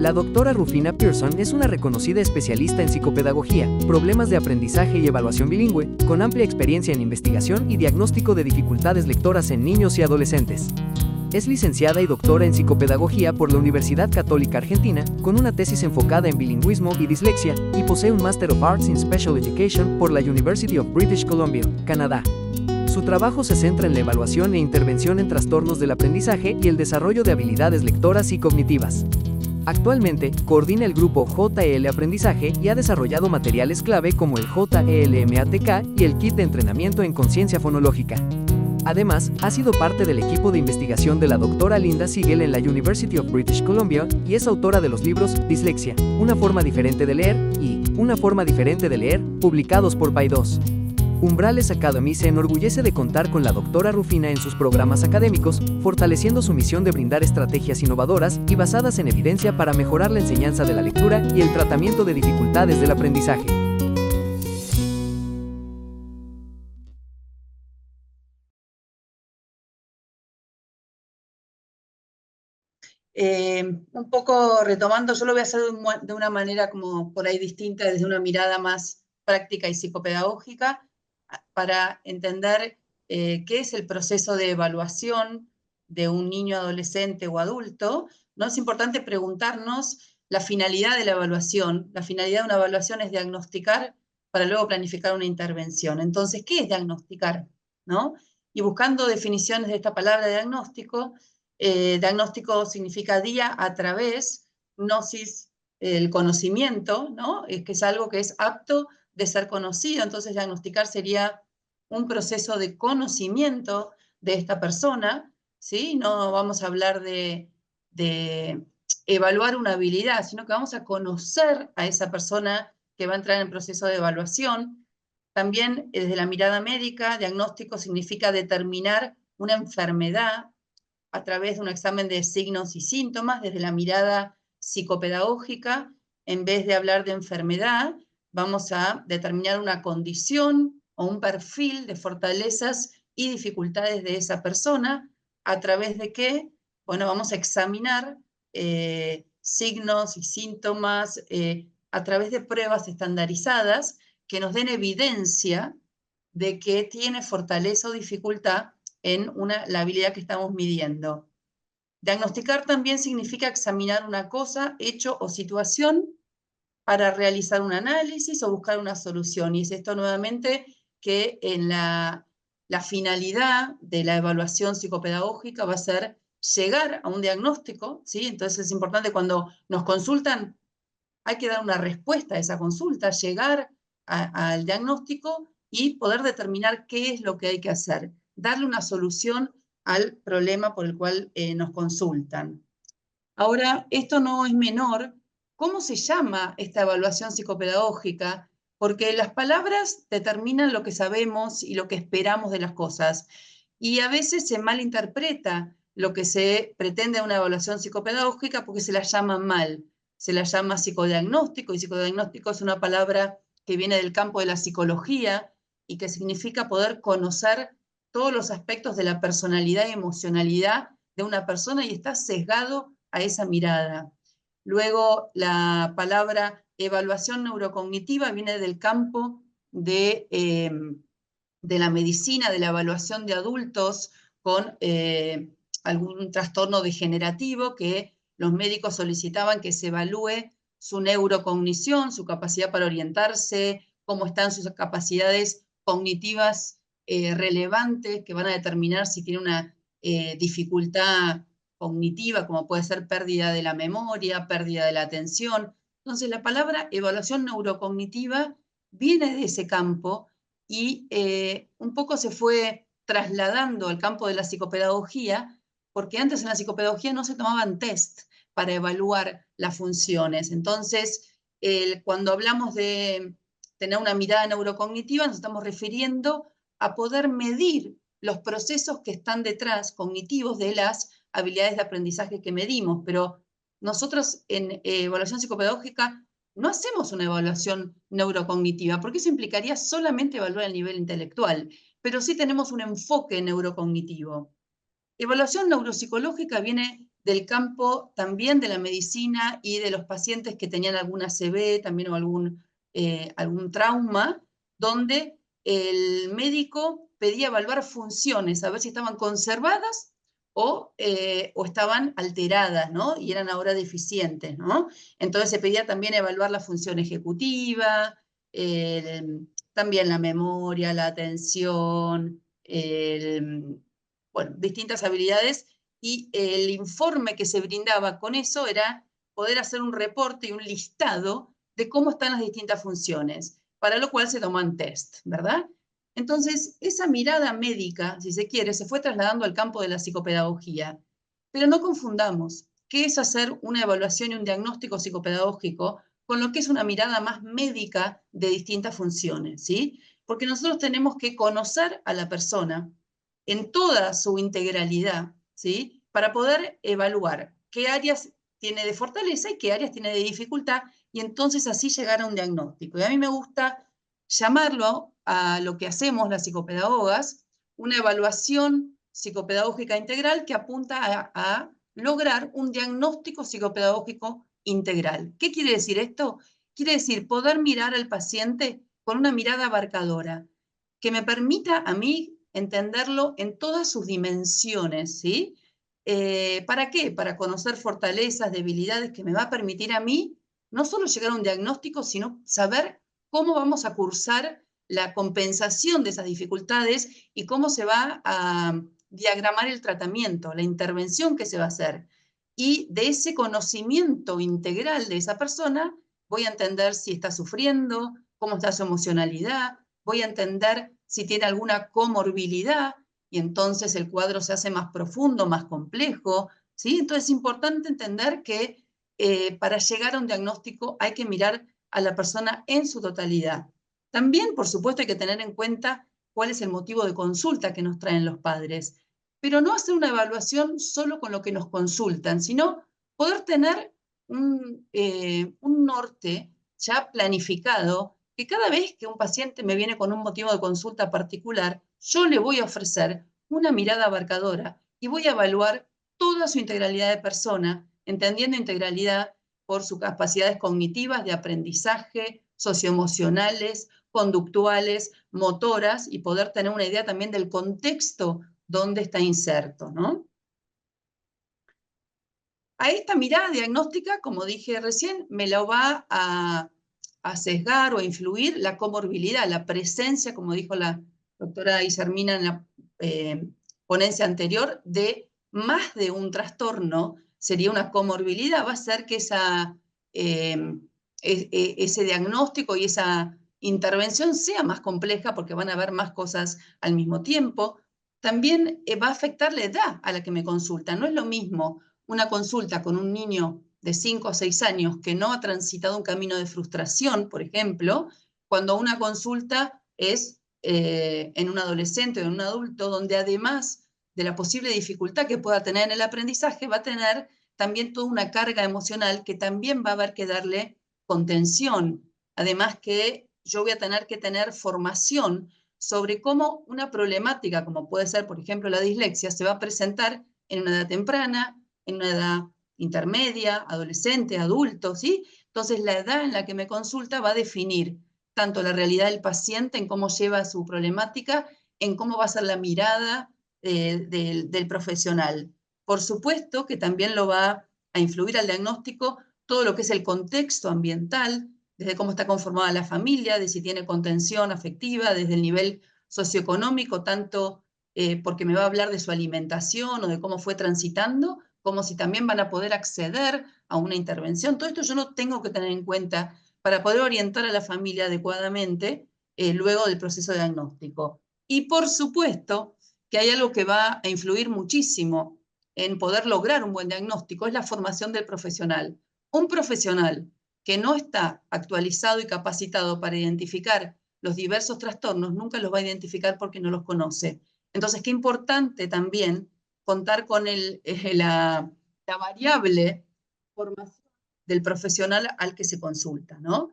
La doctora Rufina Pearson es una reconocida especialista en psicopedagogía, problemas de aprendizaje y evaluación bilingüe, con amplia experiencia en investigación y diagnóstico de dificultades lectoras en niños y adolescentes. Es licenciada y doctora en psicopedagogía por la Universidad Católica Argentina, con una tesis enfocada en bilingüismo y dislexia, y posee un Master of Arts in Special Education por la University of British Columbia, Canadá. Su trabajo se centra en la evaluación e intervención en trastornos del aprendizaje y el desarrollo de habilidades lectoras y cognitivas. Actualmente, coordina el grupo JEL Aprendizaje y ha desarrollado materiales clave como el JELMATK y el kit de entrenamiento en conciencia fonológica. Además, ha sido parte del equipo de investigación de la doctora Linda Siegel en la University of British Columbia y es autora de los libros Dislexia, una forma diferente de leer y Una forma diferente de leer, publicados por PAI2. Umbrales Academy se enorgullece de contar con la doctora Rufina en sus programas académicos, fortaleciendo su misión de brindar estrategias innovadoras y basadas en evidencia para mejorar la enseñanza de la lectura y el tratamiento de dificultades del aprendizaje. Un poco retomando, yo lo voy a hacer de una manera como por ahí distinta, desde una mirada más práctica y psicopedagógica, para entender qué es el proceso de evaluación de un niño, adolescente o adulto. ¿No? Es importante preguntarnos la finalidad de la evaluación. La finalidad de una evaluación es diagnosticar para luego planificar una intervención. Entonces, ¿qué es diagnosticar? ¿No? Y buscando definiciones de esta palabra diagnóstico, diagnóstico significa día a través, gnosis, el conocimiento, ¿no? Es que es algo que es apto de ser conocido. Entonces, diagnosticar sería un proceso de conocimiento de esta persona, ¿sí? No vamos a hablar de evaluar una habilidad, sino que vamos a conocer a esa persona que va a entrar en el proceso de evaluación. También, desde la mirada médica, diagnóstico significa determinar una enfermedad a través de un examen de signos y síntomas. Desde la mirada psicopedagógica, en vez de hablar de enfermedad, vamos a determinar una condición o un perfil de fortalezas y dificultades de esa persona, a través de qué, bueno, vamos a examinar signos y síntomas a través de pruebas estandarizadas que nos den evidencia de que tiene fortaleza o dificultad en la habilidad que estamos midiendo. Diagnosticar también significa examinar una cosa, hecho o situación para realizar un análisis o buscar una solución. Y es esto nuevamente que en la finalidad de la evaluación psicopedagógica va a ser llegar a un diagnóstico, ¿sí? Entonces es importante cuando nos consultan, hay que dar una respuesta a esa consulta, llegar al diagnóstico y poder determinar qué es lo que hay que hacer, darle una solución al problema por el cual nos consultan. Ahora, esto no es menor. ¿Cómo se llama esta evaluación psicopedagógica? Porque las palabras determinan lo que sabemos y lo que esperamos de las cosas. Y a veces se malinterpreta lo que se pretende de una evaluación psicopedagógica porque se la llama mal. Se la llama psicodiagnóstico, y psicodiagnóstico es una palabra que viene del campo de la psicología y que significa poder conocer todos los aspectos de la personalidad y emocionalidad de una persona y está sesgado a esa mirada. Luego, la palabra evaluación neurocognitiva viene del campo de la medicina, de la evaluación de adultos con algún trastorno degenerativo, que los médicos solicitaban que se evalúe su neurocognición, su capacidad para orientarse, cómo están sus capacidades cognitivas relevantes, que van a determinar si tiene una dificultad cognitiva, como puede ser pérdida de la memoria, pérdida de la atención. Entonces, la palabra evaluación neurocognitiva viene de ese campo y un poco se fue trasladando al campo de la psicopedagogía, porque antes en la psicopedagogía no se tomaban test para evaluar las funciones. Entonces, cuando hablamos de tener una mirada neurocognitiva, nos estamos refiriendo a poder medir los procesos que están detrás, cognitivos, de las habilidades de aprendizaje que medimos. Pero nosotros en evaluación psicopedagógica no hacemos una evaluación neurocognitiva, porque eso implicaría solamente evaluar el nivel intelectual, pero sí tenemos un enfoque neurocognitivo. Evaluación neuropsicológica viene del campo también de la medicina y de los pacientes que tenían alguna ACV también o algún trauma, donde el médico pedía evaluar funciones, a ver si estaban conservadas o estaban alteradas, ¿no? Y eran ahora deficientes, ¿no? Entonces se pedía también evaluar la función ejecutiva, también la memoria, la atención, bueno, distintas habilidades, y el informe que se brindaba con eso era poder hacer un reporte y un listado de cómo están las distintas funciones, para lo cual se toman test, ¿verdad? Entonces, esa mirada médica, si se quiere, se fue trasladando al campo de la psicopedagogía. Pero no confundamos qué es hacer una evaluación y un diagnóstico psicopedagógico con lo que es una mirada más médica de distintas funciones, ¿sí? Porque nosotros tenemos que conocer a la persona en toda su integralidad, ¿sí? Para poder evaluar qué áreas tiene de fortaleza y qué áreas tiene de dificultad, y entonces así llegar a un diagnóstico. Y a mí me gusta llamarlo a lo que hacemos las psicopedagogas, una evaluación psicopedagógica integral que apunta a lograr un diagnóstico psicopedagógico integral. ¿Qué quiere decir esto? Quiere decir poder mirar al paciente con una mirada abarcadora, que me permita a mí entenderlo en todas sus dimensiones, ¿sí? ¿Para qué? Para conocer fortalezas, debilidades, que me va a permitir a mí no solo llegar a un diagnóstico, sino saber cómo vamos a cursar la compensación de esas dificultades y cómo se va a diagramar el tratamiento, la intervención que se va a hacer. Y de ese conocimiento integral de esa persona, voy a entender si está sufriendo, cómo está su emocionalidad, voy a entender si tiene alguna comorbilidad, y entonces el cuadro se hace más profundo, más complejo, ¿sí? Entonces es importante entender que para llegar a un diagnóstico hay que mirar a la persona en su totalidad. También, por supuesto, hay que tener en cuenta cuál es el motivo de consulta que nos traen los padres, pero no hacer una evaluación solo con lo que nos consultan, sino poder tener un norte ya planificado, que cada vez que un paciente me viene con un motivo de consulta particular, yo le voy a ofrecer una mirada abarcadora y voy a evaluar toda su integralidad de persona, entendiendo integralidad por sus capacidades cognitivas, de aprendizaje, socioemocionales, conductuales, motoras, y poder tener una idea también del contexto donde está inserto, ¿no? A esta mirada diagnóstica, como dije recién, me la va a sesgar o a influir la comorbilidad, la presencia, como dijo la doctora Isermina en la ponencia anterior, de más de un trastorno, sería una comorbilidad, va a ser que ese diagnóstico y esa intervención sea más compleja porque van a haber más cosas al mismo tiempo. También va a afectar la edad a la que me consultan. No es lo mismo una consulta con un niño de 5 o 6 años que no ha transitado un camino de frustración, por ejemplo, cuando una consulta es en un adolescente o en un adulto, donde además de la posible dificultad que pueda tener en el aprendizaje, va a tener también toda una carga emocional que también va a haber que darle contención. Además que yo voy a tener que tener formación sobre cómo una problemática, como puede ser, por ejemplo, la dislexia, se va a presentar en una edad temprana, en una edad intermedia, adolescente, adulto, ¿sí? Entonces, la edad en la que me consulta va a definir tanto la realidad del paciente, en cómo lleva su problemática, en cómo va a ser la mirada del profesional. Por supuesto que también lo va a influir al diagnóstico todo lo que es el contexto ambiental, desde cómo está conformada la familia, de si tiene contención afectiva, desde el nivel socioeconómico, tanto porque me va a hablar de su alimentación o de cómo fue transitando, como si también van a poder acceder a una intervención. Todo esto yo lo tengo que tener en cuenta para poder orientar a la familia adecuadamente luego del proceso diagnóstico. Y por supuesto que hay algo que va a influir muchísimo en poder lograr un buen diagnóstico, es la formación del profesional. Un profesional que no está actualizado y capacitado para identificar los diversos trastornos, nunca los va a identificar porque no los conoce. Entonces, qué importante también contar con la variable formación del profesional al que se consulta, ¿no?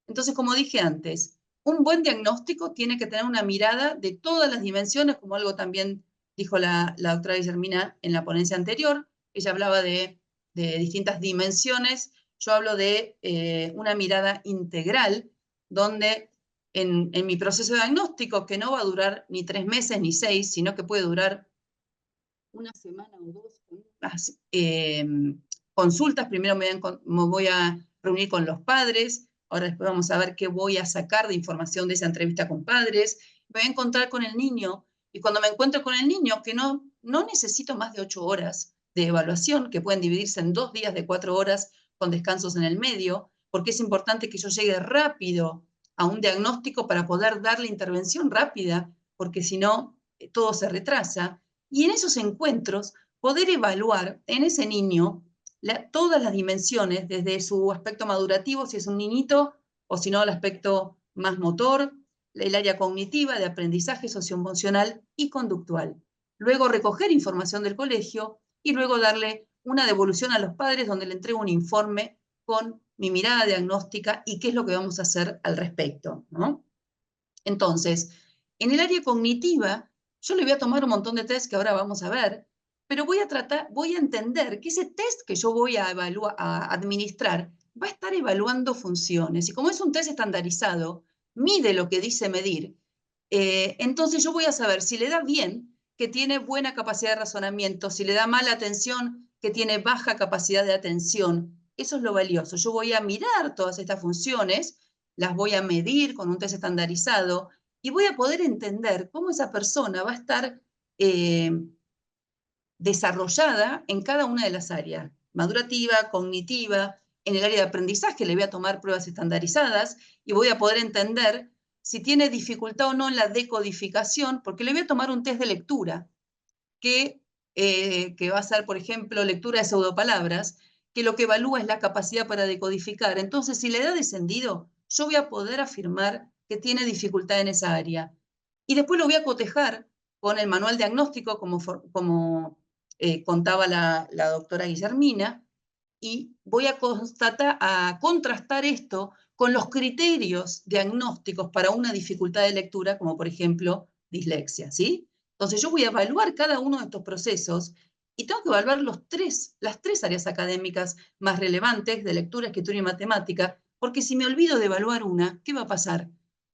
Entonces, como dije antes, un buen diagnóstico tiene que tener una mirada de todas las dimensiones, como algo también dijo la doctora Guillermina en la ponencia anterior, ella hablaba de distintas dimensiones, yo hablo de una mirada integral, donde en mi proceso de diagnóstico, que no va a durar ni 3 meses ni 6, sino que puede durar una semana o dos, con unas consultas. Primero me voy a reunir con los padres, ahora después vamos a ver qué voy a sacar de información de esa entrevista con padres, me voy a encontrar con el niño, y cuando me encuentro con el niño, que no necesito más de 8 horas de evaluación, que pueden dividirse en 2 días de 4 horas con descansos en el medio, porque es importante que yo llegue rápido a un diagnóstico para poder darle intervención rápida, porque si no, todo se retrasa. Y en esos encuentros poder evaluar en ese niño todas las dimensiones, desde su aspecto madurativo, si es un niñito, o si no, el aspecto más motor, el área cognitiva, de aprendizaje socioemocional y conductual. Luego recoger información del colegio y luego darle una devolución a los padres donde le entrego un informe con mi mirada diagnóstica y qué es lo que vamos a hacer al respecto, ¿no? Entonces, en el área cognitiva, yo le voy a tomar un montón de test que ahora vamos a ver, pero voy a entender que ese test que yo voy a administrar va a estar evaluando funciones. Y como es un test estandarizado, mide lo que dice medir, entonces yo voy a saber si le da bien, que tiene buena capacidad de razonamiento, si le da mala atención, que tiene baja capacidad de atención. Eso es lo valioso. Yo voy a mirar todas estas funciones, las voy a medir con un test estandarizado y voy a poder entender cómo esa persona va a estar desarrollada en cada una de las áreas, madurativa, cognitiva. En el área de aprendizaje le voy a tomar pruebas estandarizadas y voy a poder entender si tiene dificultad o no en la decodificación, porque le voy a tomar un test de lectura, que va a ser, por ejemplo, lectura de pseudopalabras, que lo que evalúa es la capacidad para decodificar. Entonces, si le da descendido, yo voy a poder afirmar que tiene dificultad en esa área. Y después lo voy a cotejar con el manual diagnóstico, como contaba la doctora Guillermina, y voy a contrastar esto con los criterios diagnósticos para una dificultad de lectura, como por ejemplo dislexia, ¿sí? Entonces yo voy a evaluar cada uno de estos procesos y tengo que evaluar las tres áreas académicas más relevantes de lectura, escritura y matemática, porque si me olvido de evaluar una, ¿qué va a pasar?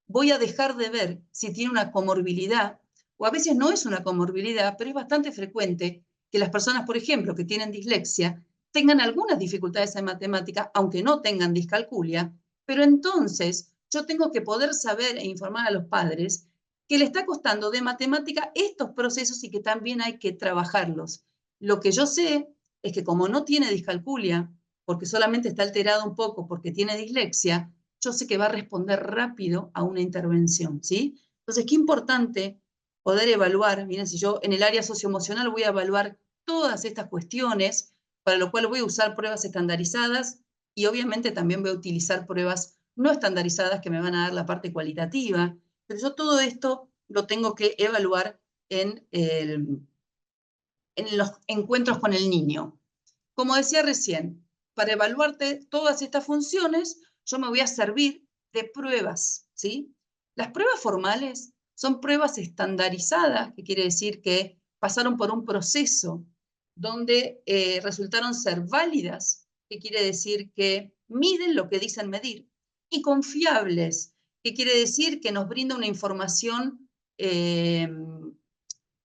Voy a dejar de ver si tiene una comorbilidad, o a veces no es una comorbilidad, pero es bastante frecuente que las personas, por ejemplo, que tienen dislexia, tengan algunas dificultades en matemática, aunque no tengan discalculia, pero entonces yo tengo que poder saber e informar a los padres que le está costando de matemática estos procesos y que también hay que trabajarlos. Lo que yo sé es que como no tiene discalculia, porque solamente está alterado un poco porque tiene dislexia, yo sé que va a responder rápido a una intervención, ¿sí? Entonces, qué importante poder evaluar. Miren, si yo en el área socioemocional voy a evaluar todas estas cuestiones, para lo cual voy a usar pruebas estandarizadas y obviamente también voy a utilizar pruebas no estandarizadas que me van a dar la parte cualitativa, pero yo todo esto lo tengo que evaluar en los encuentros con el niño. Como decía recién, para evaluarte todas estas funciones, yo me voy a servir de pruebas, ¿sí? Las pruebas formales son pruebas estandarizadas, que quiere decir que pasaron por un proceso donde resultaron ser válidas, que quiere decir que miden lo que dicen medir, y confiables, que quiere decir que nos brinda una información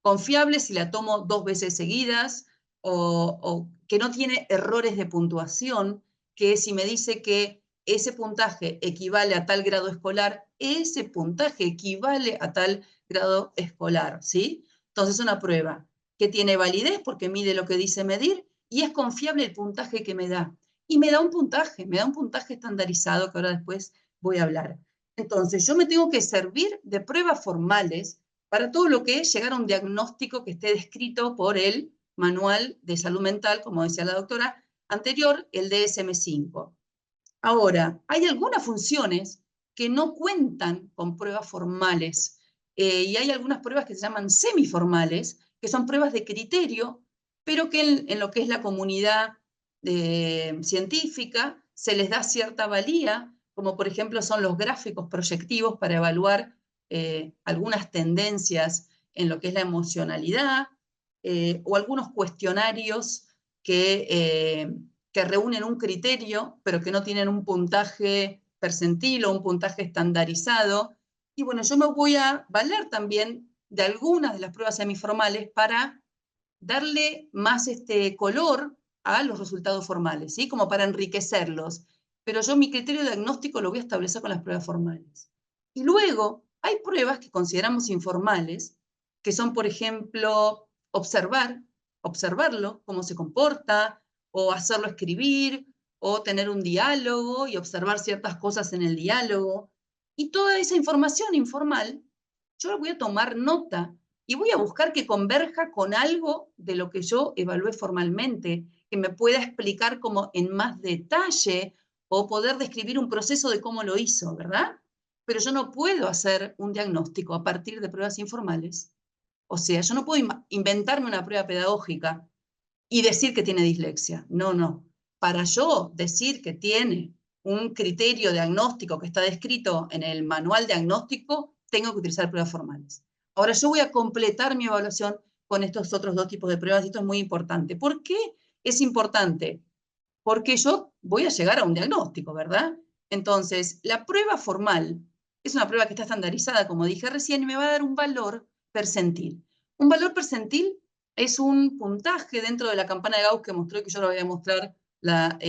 confiable si la tomo 2 veces seguidas, o que no tiene errores de puntuación, que si me dice que ese puntaje equivale a tal grado escolar, ese puntaje equivale a tal grado escolar, ¿sí? Entonces es una prueba que tiene validez porque mide lo que dice medir y es confiable el puntaje que me da. Y me da un puntaje estandarizado que ahora después voy a hablar. Entonces yo me tengo que servir de pruebas formales para todo lo que es llegar a un diagnóstico que esté descrito por el Manual de Salud Mental, como decía la doctora anterior, el DSM-5. Ahora, hay algunas funciones que no cuentan con pruebas formales y hay algunas pruebas que se llaman semiformales, que son pruebas de criterio, pero que en lo que es la comunidad científica se les da cierta valía, como por ejemplo son los gráficos proyectivos para evaluar algunas tendencias en lo que es la emocionalidad, o algunos cuestionarios que reúnen un criterio, pero que no tienen un puntaje percentil o un puntaje estandarizado. Y bueno, yo me voy a valer también de algunas de las pruebas semiformales para darle más color a los resultados formales, ¿sí? Como para enriquecerlos. Pero yo mi criterio diagnóstico lo voy a establecer con las pruebas formales. Y luego hay pruebas que consideramos informales, que son, por ejemplo, observarlo, cómo se comporta, o hacerlo escribir, o tener un diálogo y observar ciertas cosas en el diálogo. Y toda esa información informal, yo la voy a tomar nota y voy a buscar que converja con algo de lo que yo evalué formalmente, que me pueda explicar como en más detalle o poder describir un proceso de cómo lo hizo, ¿verdad? Pero yo no puedo hacer un diagnóstico a partir de pruebas informales. O sea, yo no puedo inventarme una prueba pedagógica y decir que tiene dislexia. No, no. Para yo decir que tiene un criterio diagnóstico que está descrito en el manual diagnóstico, tengo que utilizar pruebas formales. Ahora yo voy a completar mi evaluación con estos otros dos tipos de pruebas y esto es muy importante. ¿Por qué es importante? Porque yo voy a llegar a un diagnóstico, ¿verdad? Entonces, la prueba formal es una prueba que está estandarizada, como dije recién, y me va a dar un valor percentil. Un valor percentil es un puntaje dentro de la campana de Gauss que mostró, que yo lo voy a mostrar la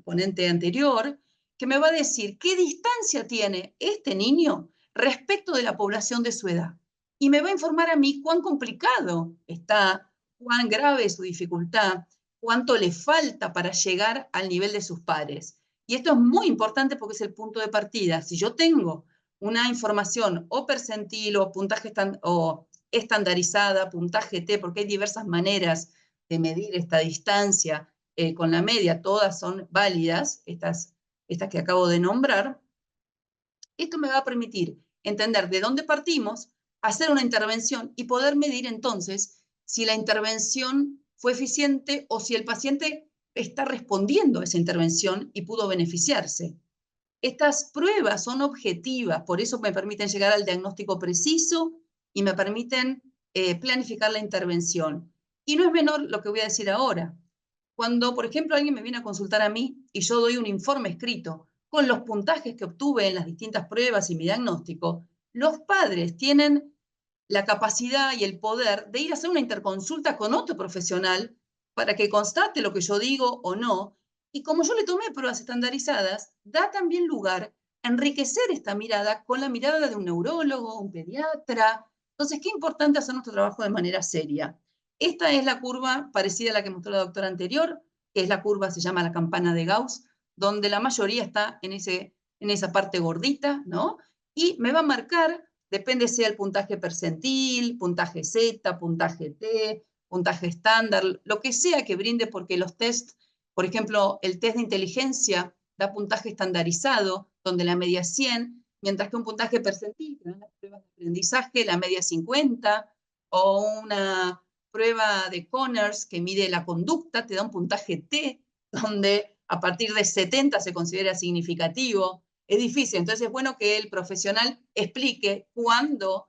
ponente anterior, que me va a decir qué distancia tiene este niño respecto de la población de su edad. Y me va a informar a mí cuán complicado está, cuán grave es su dificultad, cuánto le falta para llegar al nivel de sus pares. Y esto es muy importante porque es el punto de partida. Si yo tengo una información o percentil o puntaje o estandarizada, puntaje T, porque hay diversas maneras de medir esta distancia con la media, todas son válidas, estas que acabo de nombrar, esto me va a permitir entender de dónde partimos, hacer una intervención y poder medir entonces si la intervención fue eficiente o si el paciente está respondiendo a esa intervención y pudo beneficiarse. Estas pruebas son objetivas, por eso me permiten llegar al diagnóstico preciso y me permiten planificar la intervención. Y no es menor lo que voy a decir ahora. Cuando, por ejemplo, alguien me viene a consultar a mí y yo doy un informe escrito con los puntajes que obtuve en las distintas pruebas y mi diagnóstico, los padres tienen la capacidad y el poder de ir a hacer una interconsulta con otro profesional para que constate lo que yo digo o no. Y como yo le tomé pruebas estandarizadas, da también lugar a enriquecer esta mirada con la mirada de un neurólogo, un pediatra. Entonces, qué importante hacer nuestro trabajo de manera seria. Esta es la curva parecida a la que mostró la doctora anterior, que es la curva, se llama la campana de Gauss, donde la mayoría está en esa parte gordita, ¿no? Y me va a marcar, depende sea el puntaje percentil, puntaje Z, puntaje T, puntaje estándar, lo que sea que brinde, porque los test, por ejemplo, el test de inteligencia da puntaje estandarizado, donde la media es 100, mientras que un puntaje percentil, que dan las pruebas de aprendizaje, la media es 50, o una prueba de Conners que mide la conducta, te da un puntaje T, donde a partir de 70 se considera significativo. Es difícil, entonces es bueno que el profesional explique cuándo,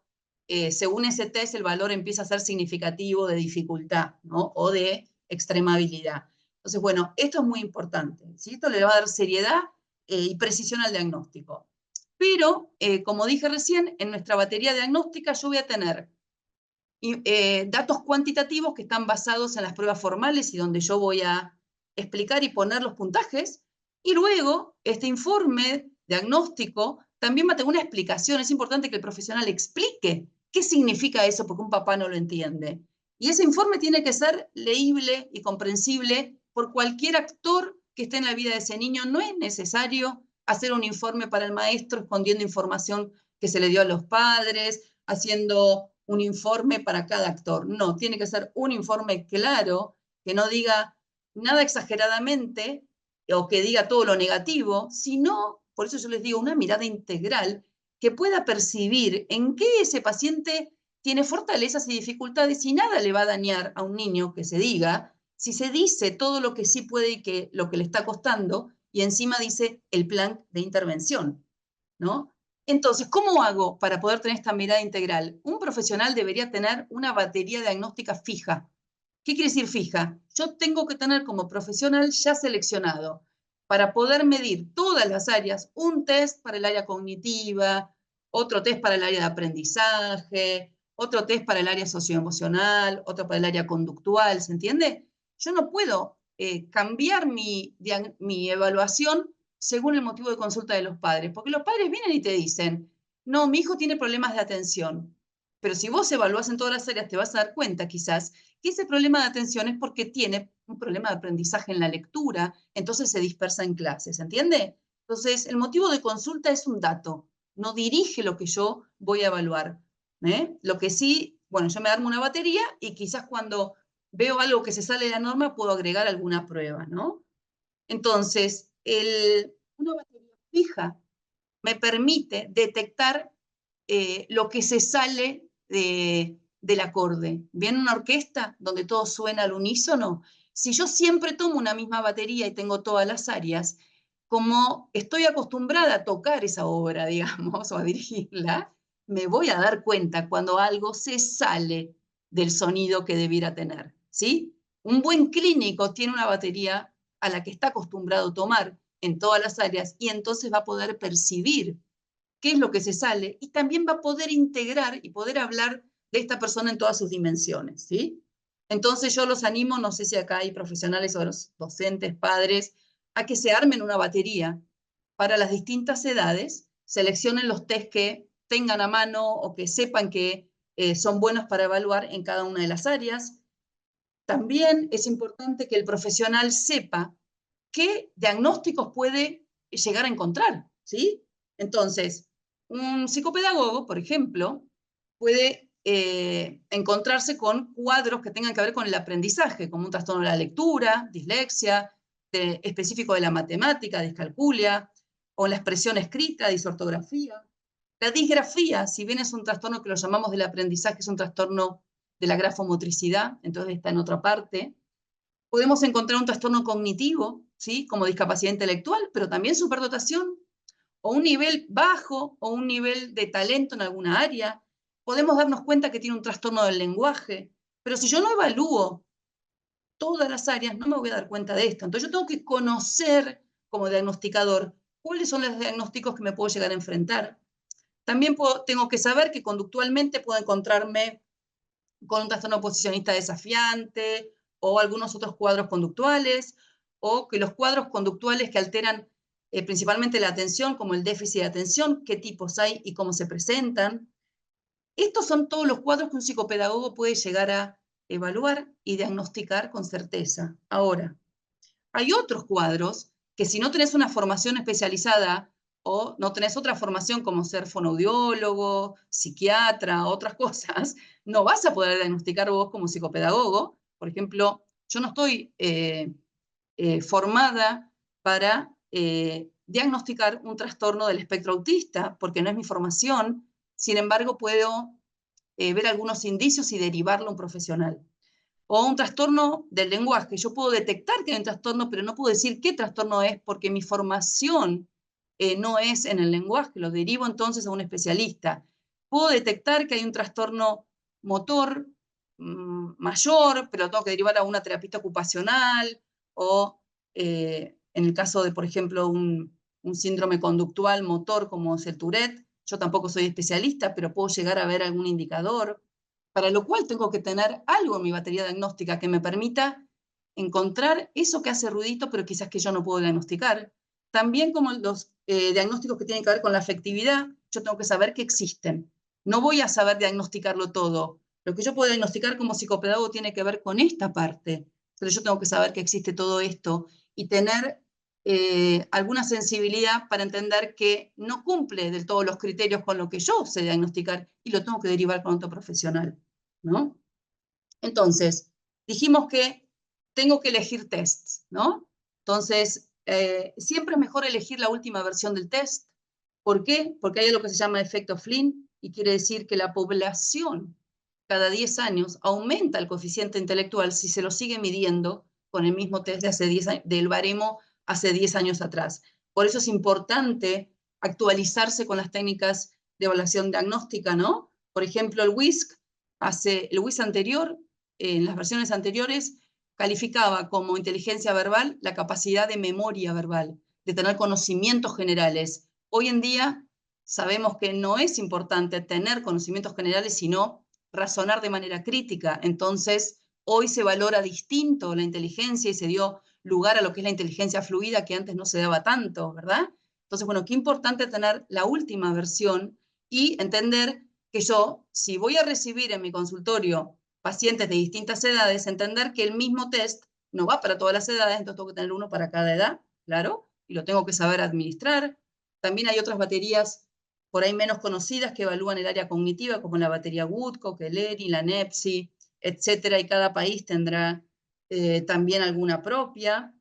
según ese test, el valor empieza a ser significativo de dificultad, ¿no? O de extrema habilidad. Entonces, bueno, esto es muy importante, ¿sí? Esto le va a dar seriedad y precisión al diagnóstico. Pero, como dije recién, en nuestra batería diagnóstica yo voy a tener datos cuantitativos que están basados en las pruebas formales y donde yo voy a explicar y poner los puntajes. Y luego, este informe diagnóstico también va a tener una explicación. Es importante que el profesional explique qué significa eso, porque un papá no lo entiende. Y ese informe tiene que ser leíble y comprensible por cualquier actor que esté en la vida de ese niño. No es necesario hacer un informe para el maestro escondiendo información que se le dio a los padres, haciendo un informe para cada actor. No, tiene que ser un informe claro, que no diga nada exageradamente o que diga todo lo negativo, sino, por eso yo les digo, una mirada integral que pueda percibir en qué ese paciente tiene fortalezas y dificultades y nada le va a dañar a un niño que se diga, si se dice todo lo que sí puede y que lo que le está costando y encima dice el plan de intervención, ¿no? Entonces, ¿cómo hago para poder tener esta mirada integral? Un profesional debería tener una batería diagnóstica fija, ¿Qué quiere decir fija? Yo tengo que tener como profesional ya seleccionado para poder medir todas las áreas, un test para el área cognitiva, otro test para el área de aprendizaje, otro test para el área socioemocional, otro para el área conductual, ¿se entiende? Yo no puedo cambiar mi evaluación según el motivo de consulta de los padres, porque los padres vienen y te dicen, no, mi hijo tiene problemas de atención, pero si vos evaluás en todas las áreas te vas a dar cuenta quizás que ese problema de atención es porque tiene un problema de aprendizaje en la lectura, entonces se dispersa en clases, ¿entiende? Entonces, el motivo de consulta es un dato, no dirige lo que yo voy a evaluar. Lo que sí, bueno, yo me armo una batería y quizás cuando veo algo que se sale de la norma puedo agregar alguna prueba, ¿no? Entonces, una batería fija me permite detectar lo que se sale del acorde. Bien, una orquesta donde todo suena al unísono. Si yo siempre tomo una misma batería y tengo todas las áreas, como estoy acostumbrada a tocar esa obra, digamos, o a dirigirla, me voy a dar cuenta cuando algo se sale del sonido que debiera tener, ¿sí? Un buen clínico tiene una batería a la que está acostumbrado a tomar en todas las áreas y entonces va a poder percibir qué es lo que se sale y también va a poder integrar y poder hablar de esta persona en todas sus dimensiones, ¿sí? Entonces yo los animo, no sé si acá hay profesionales o los docentes, padres, a que se armen una batería para las distintas edades, seleccionen los test que tengan a mano o que sepan que son buenos para evaluar en cada una de las áreas. También es importante que el profesional sepa qué diagnósticos puede llegar a encontrar, ¿sí? Entonces, un psicopedagogo, por ejemplo, puede encontrarse con cuadros que tengan que ver con el aprendizaje, como un trastorno de la lectura, dislexia, específico de la matemática, discalculia, o la expresión escrita, disortografía. La disgrafía, si bien es un trastorno que lo llamamos del aprendizaje, es un trastorno de la grafomotricidad, entonces está en otra parte. Podemos encontrar un trastorno cognitivo, ¿sí? Como discapacidad intelectual, pero también superdotación, o un nivel bajo, o un nivel de talento en alguna área. Podemos darnos cuenta que tiene un trastorno del lenguaje, pero si yo no evalúo todas las áreas, no me voy a dar cuenta de esto. Entonces yo tengo que conocer como diagnosticador cuáles son los diagnósticos que me puedo llegar a enfrentar. También tengo que saber que conductualmente puedo encontrarme con un trastorno oposicionista desafiante o algunos otros cuadros conductuales, o que los cuadros conductuales que alteran principalmente la atención, como el déficit de atención, qué tipos hay y cómo se presentan. Estos son todos los cuadros que un psicopedagogo puede llegar a evaluar y diagnosticar con certeza. Ahora, hay otros cuadros que si no tenés una formación especializada o no tenés otra formación como ser fonoaudiólogo, psiquiatra, otras cosas, no vas a poder diagnosticar vos como psicopedagogo. Por ejemplo, yo no estoy formada para diagnosticar un trastorno del espectro autista, porque no es mi formación. Sin embargo, puedo ver algunos indicios y derivarlo a un profesional. O un trastorno del lenguaje. Yo puedo detectar que hay un trastorno, pero no puedo decir qué trastorno es porque mi formación no es en el lenguaje, lo derivo entonces a un especialista. Puedo detectar que hay un trastorno motor mayor, pero lo tengo que derivar a una terapista ocupacional, o en el caso de, por ejemplo, un síndrome conductual motor como es el Tourette, yo tampoco soy especialista, pero puedo llegar a ver algún indicador, para lo cual tengo que tener algo en mi batería diagnóstica que me permita encontrar eso que hace ruidito, pero quizás que yo no puedo diagnosticar. También como los diagnósticos que tienen que ver con la afectividad, yo tengo que saber que existen. No voy a saber diagnosticarlo todo. Lo que yo puedo diagnosticar como psicopedagogo tiene que ver con esta parte, pero yo tengo que saber que existe todo esto y tener alguna sensibilidad para entender que no cumple del todo los criterios con lo que yo sé diagnosticar y lo tengo que derivar con otro profesional, ¿no? Entonces, dijimos que tengo que elegir tests, ¿no? Entonces, siempre es mejor elegir la última versión del test. ¿Por qué? Porque hay algo que se llama efecto Flynn y quiere decir que la población cada 10 años aumenta el coeficiente intelectual si se lo sigue midiendo con el mismo test de hace 10 años, del baremo hace 10 años atrás. Por eso es importante actualizarse con las técnicas de evaluación diagnóstica, ¿no? Por ejemplo, el WISC anterior en las versiones anteriores, calificaba como inteligencia verbal la capacidad de memoria verbal, de tener conocimientos generales. Hoy en día sabemos que no es importante tener conocimientos generales, sino razonar de manera crítica. Entonces, hoy se valora distinto la inteligencia y se dio lugar a lo que es la inteligencia fluida, que antes no se daba tanto, ¿verdad? Entonces, bueno, qué importante tener la última versión y entender que yo, si voy a recibir en mi consultorio pacientes de distintas edades, entender que el mismo test no va para todas las edades, entonces tengo que tener uno para cada edad, claro, y lo tengo que saber administrar. También hay otras baterías por ahí menos conocidas que evalúan el área cognitiva, como la batería Woodcock, el ERI, la NEPSI, etcétera, y cada país tendrá también alguna propia.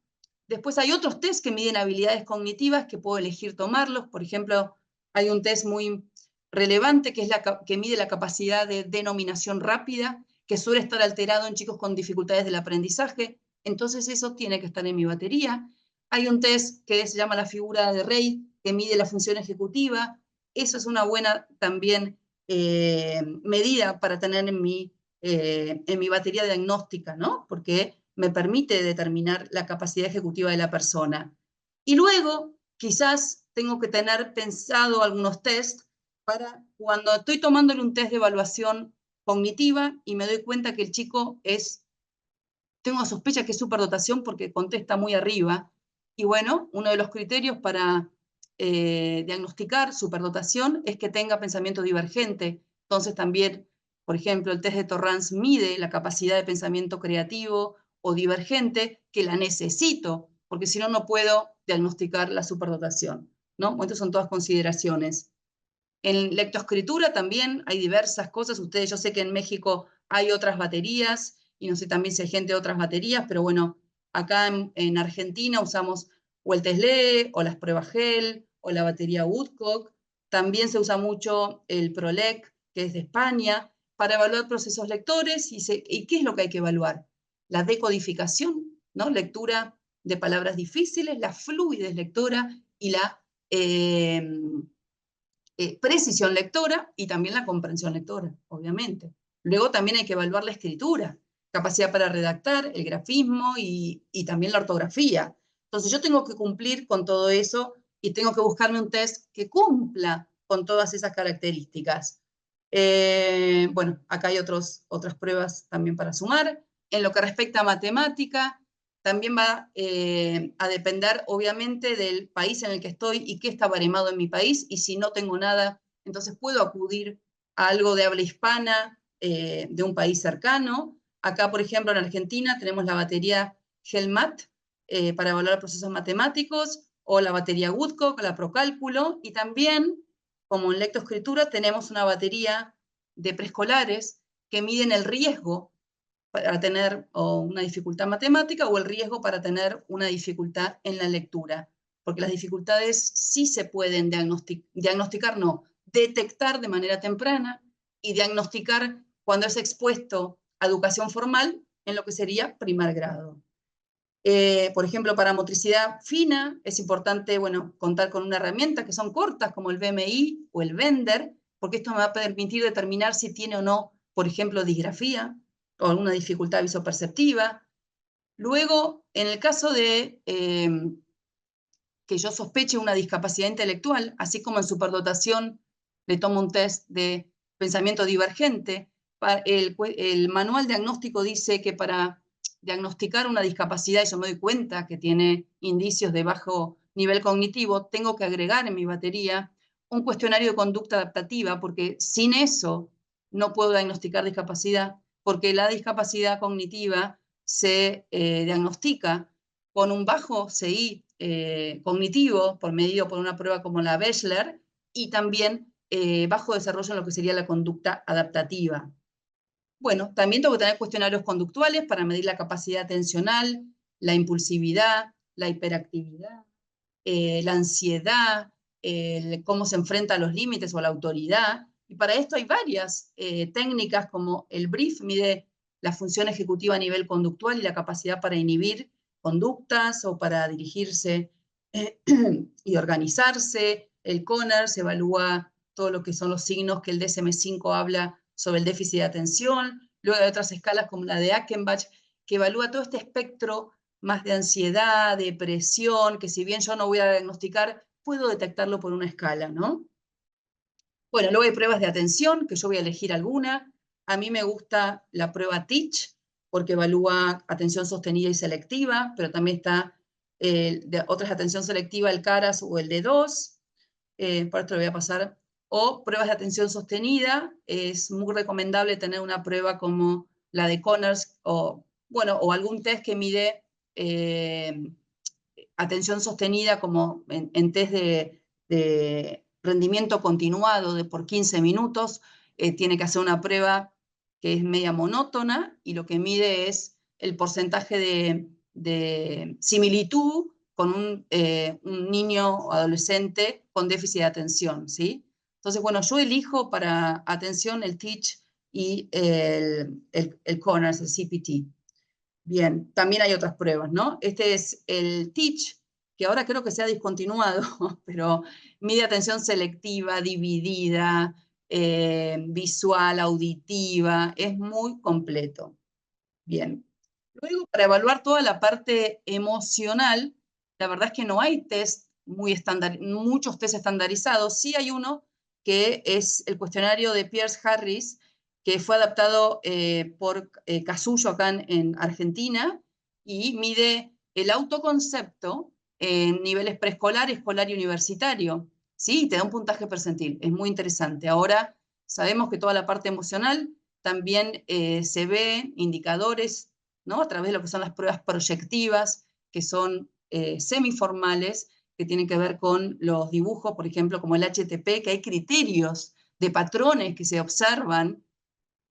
Después hay otros test que miden habilidades cognitivas que puedo elegir tomarlos. Por ejemplo, hay un test muy relevante que es que mide la capacidad de denominación rápida, que suele estar alterado en chicos con dificultades del aprendizaje. Entonces eso tiene que estar en mi batería. Hay un test que se llama la figura de Rey, que mide la función ejecutiva. Eso es una buena también medida para tener en mi batería diagnóstica, ¿no? Porque me permite determinar la capacidad ejecutiva de la persona. Y luego, quizás tengo que tener pensado algunos test para cuando estoy tomándole un test de evaluación cognitiva y me doy cuenta que el chico tengo sospecha que es superdotación porque contesta muy arriba. Y bueno, uno de los criterios para diagnosticar superdotación es que tenga pensamiento divergente. Entonces también, por ejemplo, el test de Torrance mide la capacidad de pensamiento creativo o divergente, que la necesito, porque si no, no puedo diagnosticar la superdotación, ¿no? Estas son todas consideraciones. En lectoescritura también hay diversas cosas. Ustedes, yo sé que en México hay otras baterías, y no sé también si hay gente de otras baterías, pero bueno, acá en Argentina usamos o el TESLE, o las pruebas GEL, o la batería Woodcock. También se usa mucho el PROLEC, que es de España, para evaluar procesos lectores. ¿Y qué es lo que hay que evaluar? La decodificación, ¿no? Lectura de palabras difíciles, la fluidez lectora y la precisión lectora y también la comprensión lectora, obviamente. Luego también hay que evaluar la escritura, capacidad para redactar, el grafismo y también la ortografía. Entonces yo tengo que cumplir con todo eso y tengo que buscarme un test que cumpla con todas esas características. Bueno, acá hay otras pruebas también para sumar. En lo que respecta a matemática, también va a depender, obviamente, del país en el que estoy y qué está baremado en mi país. Y si no tengo nada, entonces puedo acudir a algo de habla hispana de un país cercano. Acá, por ejemplo, en Argentina tenemos la batería GELMAT para evaluar procesos matemáticos, o la batería Woodcock, la Procálculo, y también, como en lectoescritura, tenemos una batería de preescolares que miden el riesgo para tener o una dificultad matemática o el riesgo para tener una dificultad en la lectura. Porque las dificultades sí se pueden diagnosticar, no, detectar de manera temprana y diagnosticar cuando es expuesto a educación formal en lo que sería primer grado. Por ejemplo, para motricidad fina es importante, bueno, contar con una herramienta que son cortas, como el BMI o el Bender, porque esto me va a permitir determinar si tiene o no, por ejemplo, disgrafía o alguna dificultad visoperceptiva. Luego, en el caso de que yo sospeche una discapacidad intelectual, así como en superdotación le tomo un test de pensamiento divergente, el manual diagnóstico dice que para diagnosticar una discapacidad, y yo me doy cuenta que tiene indicios de bajo nivel cognitivo, tengo que agregar en mi batería un cuestionario de conducta adaptativa, porque sin eso no puedo diagnosticar discapacidad, porque la discapacidad cognitiva se diagnostica con un bajo CI cognitivo, medido por una prueba como la Bechler, y también bajo desarrollo en lo que sería la conducta adaptativa. Bueno, también tengo que tener cuestionarios conductuales para medir la capacidad atencional, la impulsividad, la hiperactividad, la ansiedad, cómo se enfrenta a los límites o a la autoridad. Y para esto hay varias técnicas, como el BRIEF, mide la función ejecutiva a nivel conductual y la capacidad para inhibir conductas o para dirigirse y organizarse. El CONER se evalúa todo lo que son los signos que el DSM-5 habla sobre el déficit de atención. Luego hay otras escalas como la de Achenbach, que evalúa todo este espectro más de ansiedad, depresión, que si bien yo no voy a diagnosticar, puedo detectarlo por una escala, ¿no? Bueno, luego hay pruebas de atención, que yo voy a elegir alguna. A mí me gusta la prueba Teach, porque evalúa atención sostenida y selectiva, pero también está de otras atención selectiva, el CARAS o el D2. Por esto lo voy a pasar. O pruebas de atención sostenida, es muy recomendable tener una prueba como la de Conners, o, bueno, o algún test que mide atención sostenida como en test de rendimiento continuado de por 15 minutos, tiene que hacer una prueba que es media monótona y lo que mide es el porcentaje de similitud con un niño o adolescente con déficit de atención, ¿sí? Entonces, bueno, yo elijo para atención el Teach y el Conners, el CPT. Bien, también hay otras pruebas, ¿no? Este es el Teach, que ahora creo que se ha discontinuado, pero mide atención selectiva, dividida, visual, auditiva, es muy completo. Bien. Luego, para evaluar toda la parte emocional, la verdad es que no hay test muchos test estandarizados. Sí hay uno que es el cuestionario de Pierce Harris, que fue adaptado por Casullo acá en Argentina, y mide el autoconcepto en niveles preescolar, escolar y universitario. Sí, te da un puntaje percentil, es muy interesante. Ahora sabemos que toda la parte emocional también se ve indicadores, ¿no? A través de lo que son las pruebas proyectivas, que son semiformales, que tienen que ver con los dibujos, por ejemplo, como el HTP, que hay criterios de patrones que se observan,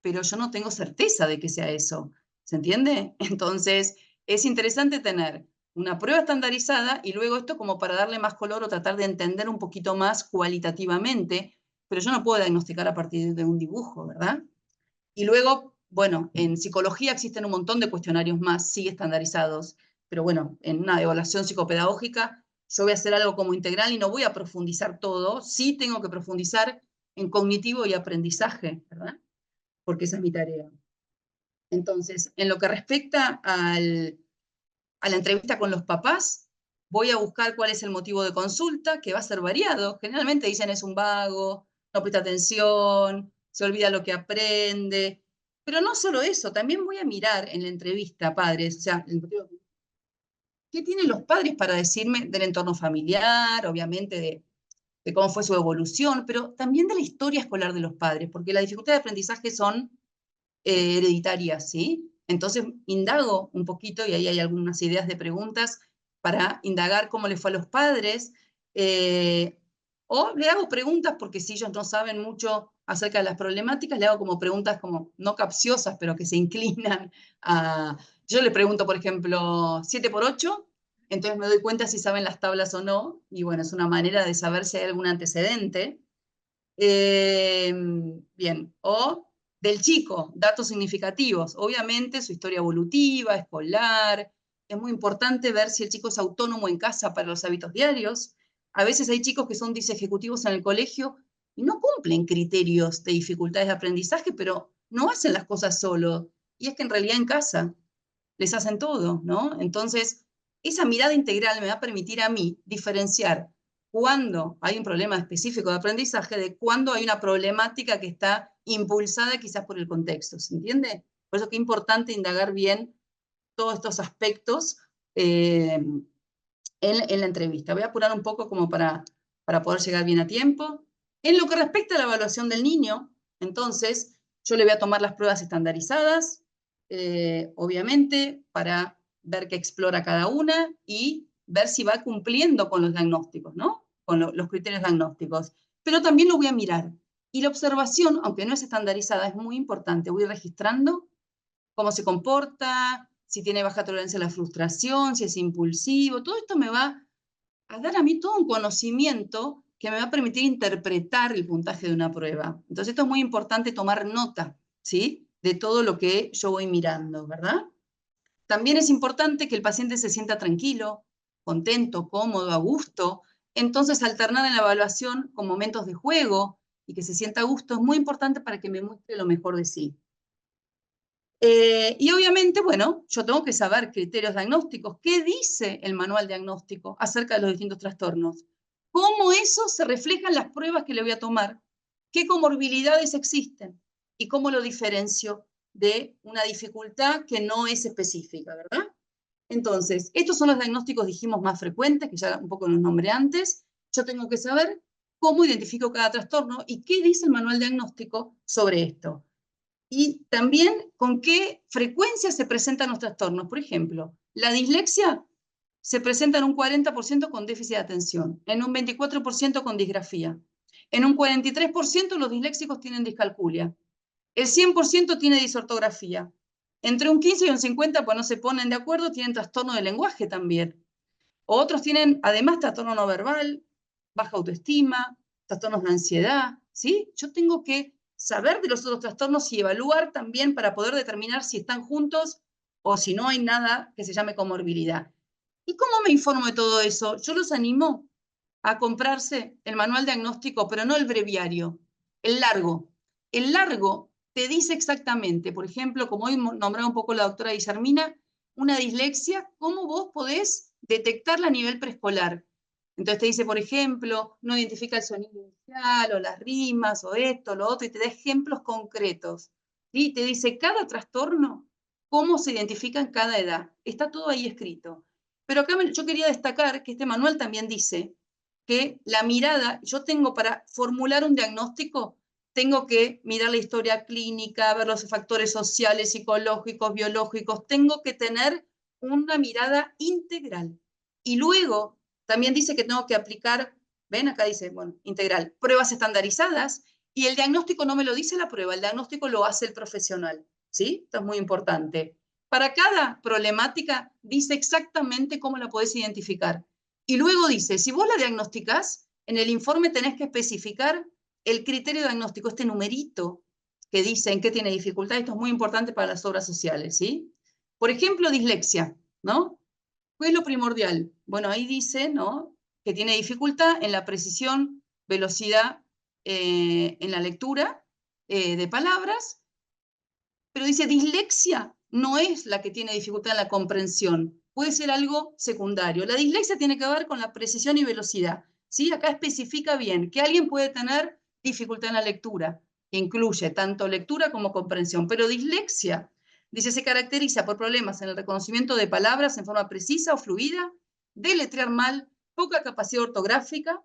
pero yo no tengo certeza de que sea eso. ¿Se entiende? Entonces, es interesante tener una prueba estandarizada y luego esto como para darle más color o tratar de entender un poquito más cualitativamente, pero yo no puedo diagnosticar a partir de un dibujo, ¿verdad? Y luego, bueno, en psicología existen un montón de cuestionarios más, sí estandarizados, pero bueno, en una evaluación psicopedagógica yo voy a hacer algo como integral y no voy a profundizar todo, sí tengo que profundizar en cognitivo y aprendizaje, ¿verdad? Porque esa es mi tarea. Entonces, en lo que respecta a la entrevista con los papás, voy a buscar cuál es el motivo de consulta, que va a ser variado. Generalmente dicen es un vago, no presta atención, se olvida lo que aprende. Pero no solo eso, también voy a mirar en la entrevista, padres, o sea, ¿qué tienen los padres para decirme del entorno familiar, obviamente de cómo fue su evolución, pero también de la historia escolar de los padres, porque las dificultades de aprendizaje son hereditarias, ¿sí? Entonces indago un poquito y ahí hay algunas ideas de preguntas para indagar cómo le fue a los padres, o le hago preguntas porque si ellos no saben mucho acerca de las problemáticas, le hago como preguntas como no capciosas, pero que se inclinan a... Yo le pregunto, por ejemplo, 7 por 8, entonces me doy cuenta si saben las tablas o no, y bueno, es una manera de saber si hay algún antecedente. Bien, o del chico, datos significativos. Obviamente su historia evolutiva, escolar. Es muy importante ver si el chico es autónomo en casa para los hábitos diarios. A veces hay chicos que son disejecutivos en el colegio y no cumplen criterios de dificultades de aprendizaje, pero no hacen las cosas solo. Y es que en realidad en casa les hacen todo, ¿no? Entonces, esa mirada integral me va a permitir a mí diferenciar cuando hay un problema específico de aprendizaje de cuando hay una problemática que está impulsada quizás por el contexto, ¿se entiende? Por eso que es importante indagar bien todos estos aspectos en la entrevista. Voy a apurar un poco como para poder llegar bien a tiempo. En lo que respecta a la evaluación del niño, entonces, yo le voy a tomar las pruebas estandarizadas, obviamente, para ver qué explora cada una y ver si va cumpliendo con los diagnósticos, ¿no? Con los criterios diagnósticos. Pero también lo voy a mirar. Y la observación, aunque no es estandarizada, es muy importante. Voy registrando cómo se comporta, si tiene baja tolerancia a la frustración, si es impulsivo. Todo esto me va a dar a mí todo un conocimiento que me va a permitir interpretar el puntaje de una prueba. Entonces esto es muy importante tomar nota, ¿sí? De todo lo que yo voy mirando, ¿verdad? También es importante que el paciente se sienta tranquilo, contento, cómodo, a gusto. Entonces alternar en la evaluación con momentos de juego y que se sienta a gusto es muy importante para que me muestre lo mejor de sí. Y obviamente, bueno, yo tengo que saber criterios diagnósticos. ¿Qué dice el manual diagnóstico acerca de los distintos trastornos? ¿Cómo eso se refleja en las pruebas que le voy a tomar? ¿Qué comorbilidades existen? ¿Y cómo lo diferencio de una dificultad que no es específica, verdad? Entonces, estos son los diagnósticos, dijimos, más frecuentes, que ya un poco los nombré antes. Yo tengo que saber cómo identifico cada trastorno y qué dice el manual diagnóstico sobre esto. Y también con qué frecuencia se presentan los trastornos. Por ejemplo, la dislexia se presenta en un 40% con déficit de atención, en un 24% con disgrafía, en un 43% los disléxicos tienen discalculia, el 100% tiene disortografía, entre un 15 y un 50, pues no se ponen de acuerdo, tienen trastorno de lenguaje también. Otros tienen, además, trastorno no verbal, baja autoestima, trastornos de ansiedad, ¿sí? Yo tengo que saber de los otros trastornos y evaluar también para poder determinar si están juntos o si no hay nada que se llame comorbilidad. ¿Y cómo me informo de todo eso? Yo los animo a comprarse el manual diagnóstico, pero no el breviario, el largo. El largo te dice exactamente, por ejemplo, como hoy nombraba un poco la doctora Guillermina, una dislexia, cómo vos podés detectarla a nivel preescolar. Entonces te dice, por ejemplo, no identifica el sonido inicial o las rimas o esto, lo otro, y te da ejemplos concretos. ¿Sí? Te dice cada trastorno, cómo se identifica en cada edad. Está todo ahí escrito. Pero acá yo quería destacar que este manual también dice que la mirada, yo tengo para formular un diagnóstico, tengo que mirar la historia clínica, ver los factores sociales, psicológicos, biológicos, tengo que tener una mirada integral. Y luego también dice que tengo que aplicar, ven acá dice, bueno, integral, pruebas estandarizadas, y el diagnóstico no me lo dice la prueba, el diagnóstico lo hace el profesional, ¿sí? Esto es muy importante. Para cada problemática dice exactamente cómo la podés identificar. Y luego dice, si vos la diagnosticás, en el informe tenés que especificar el criterio diagnóstico, este numerito que dice en qué tiene dificultad. Esto es muy importante para las obras sociales, ¿sí? Por ejemplo, dislexia, ¿no? ¿Qué es lo primordial? Bueno, ahí dice, ¿no?, que tiene dificultad en la precisión, velocidad en la lectura de palabras, pero dice dislexia no es la que tiene dificultad en la comprensión, puede ser algo secundario. La dislexia tiene que ver con la precisión y velocidad, ¿sí? Acá especifica bien que alguien puede tener dificultad en la lectura, que incluye tanto lectura como comprensión, pero dislexia, dice, se caracteriza por problemas en el reconocimiento de palabras en forma precisa o fluida, deletrear mal, poca capacidad ortográfica,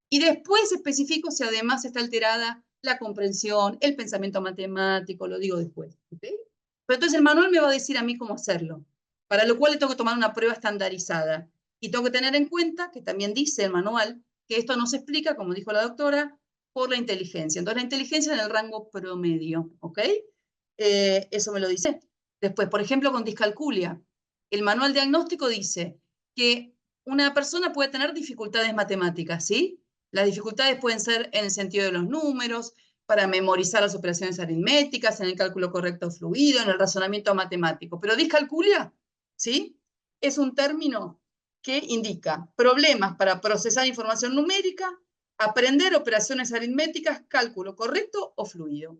y después especifico si además está alterada la comprensión, el pensamiento matemático, lo digo después. ¿Okay? Pero entonces el manual me va a decir a mí cómo hacerlo, para lo cual le tengo que tomar una prueba estandarizada. Y tengo que tener en cuenta, que también dice el manual, que esto no se explica, como dijo la doctora, por la inteligencia. Entonces la inteligencia en el rango promedio, ¿ok? Eso me lo dice. Después, por ejemplo, con discalculia. El manual diagnóstico dice que una persona puede tener dificultades matemáticas, ¿sí? Las dificultades pueden ser en el sentido de los números, para memorizar las operaciones aritméticas, en el cálculo correcto fluido, en el razonamiento matemático. Pero discalculia, ¿sí? Es un término que indica problemas para procesar información numérica, aprender operaciones aritméticas, cálculo correcto o fluido.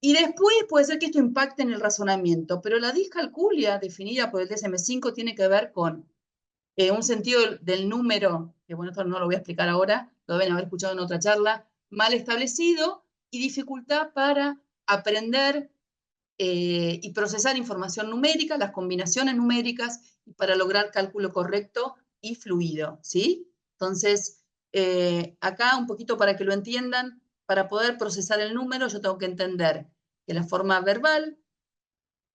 Y después puede ser que esto impacte en el razonamiento, pero la discalculia definida por el DSM-5 tiene que ver con un sentido del número, que bueno, esto no lo voy a explicar ahora, lo deben haber escuchado en otra charla, mal establecido y dificultad para aprender y procesar información numérica, las combinaciones numéricas, y para lograr cálculo correcto y fluido, ¿sí? Entonces, acá un poquito para que lo entiendan, para poder procesar el número yo tengo que entender que la forma verbal